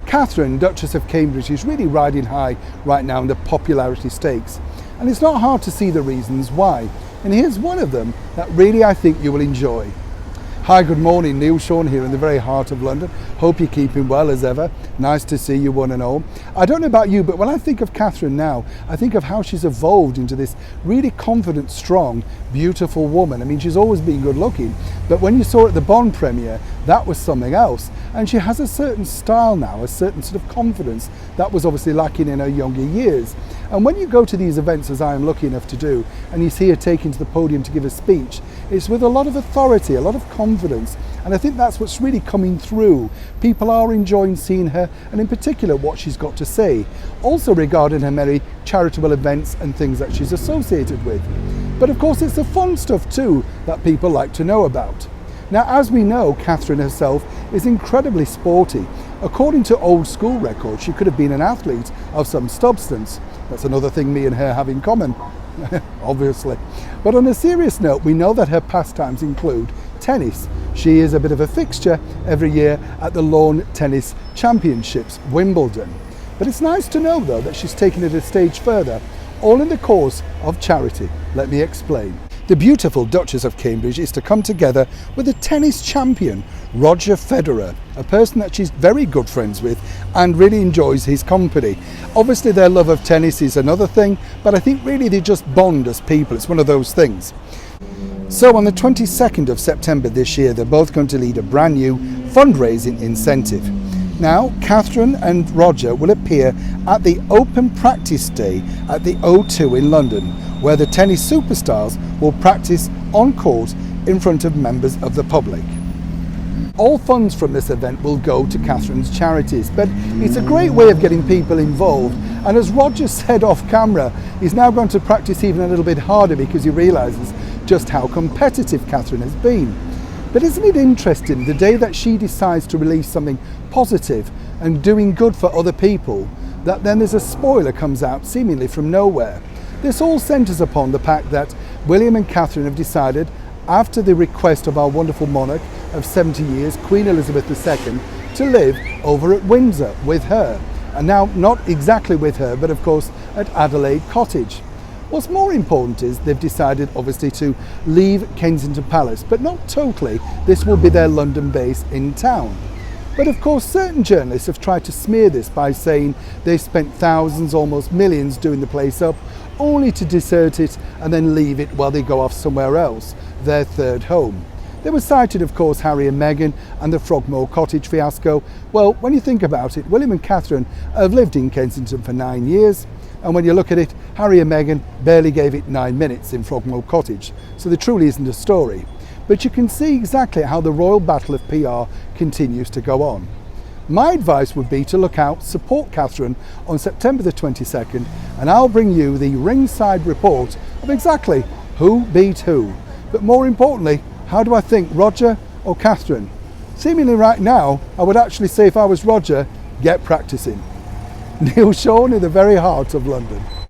Catherine, Duchess of Cambridge, is really riding high right now in the popularity stakes. And it's not hard to see the reasons why. And here's one of them that really I think you will enjoy. Hi, good morning, Neil Sean here in the very heart of London. Hope you're keeping well as ever. Nice to see you one and all. I don't know about you, but when I think of Catherine now, I think of how she's evolved into this really confident, strong, beautiful woman. I mean, she's always been good looking, but when you saw her at the Bond premiere, that was something else. And she has a certain style now, a certain sort of confidence that was obviously lacking in her younger years. And when you go to these events, as I am lucky enough to do, and you see her taken to the podium to give a speech, it's with a lot of authority, a lot of confidence. And I think that's what's really coming through. People are enjoying seeing her, and in particular what she's got to say. Also regarding her many charitable events and things that she's associated with. But of course it's the fun stuff too that people like to know about. Now, as we know, Catherine herself is incredibly sporty. According to old school records, she could have been an athlete of some substance. That's another thing me and her have in common, obviously. But on a serious note, we know that her pastimes include tennis. She is a bit of a fixture every year at the Lawn Tennis Championships, Wimbledon. But it's nice to know, though, that she's taken it a stage further, all in the cause of charity. Let me explain. The beautiful Duchess of Cambridge is to come together with a tennis champion, Roger Federer, a person that she's very good friends with and really enjoys his company. Obviously their love of tennis is another thing, but I think really they just bond as people. It's one of those things. So on the 22nd of September this year, they're both going to lead a brand new fundraising incentive. Now, Catherine and Roger will appear at the Open Practice Day at the O2 in London, where the tennis superstars will practice on court in front of members of the public. All funds from this event will go to Catherine's charities, but it's a great way of getting people involved. And as Roger said off camera, he's now going to practice even a little bit harder because he realises just how competitive Catherine has been. But isn't it interesting, the day that she decides to release something positive and doing good for other people, that then there's a spoiler comes out seemingly from nowhere. This all centres upon the fact that William and Catherine have decided, after the request of our wonderful monarch of 70 years, Queen Elizabeth II, to live over at Windsor with her. And now not exactly with her, but of course at Adelaide Cottage. What's more important is they've decided obviously to leave Kensington Palace, but not totally. This will be their London base in town. But of course certain journalists have tried to smear this by saying they spent thousands, almost millions doing the place up, only to desert it and then leave it while they go off somewhere else, their third home. They were cited, of course, Harry and Meghan and the Frogmore Cottage fiasco. Well, when you think about it, William and Catherine have lived in Kensington for 9 years, and when you look at it, Harry and Meghan barely gave it 9 minutes in Frogmore Cottage, so there truly isn't a story. But you can see exactly how the royal battle of PR continues to go on. My advice would be to look out, support Catherine on September the 22nd, and I'll bring you the ringside report of exactly who beat who. But more importantly, how do I think, Roger or Catherine? Seemingly right now, I would actually say if I was Roger, get practicing. Neil Sean in the very heart of London.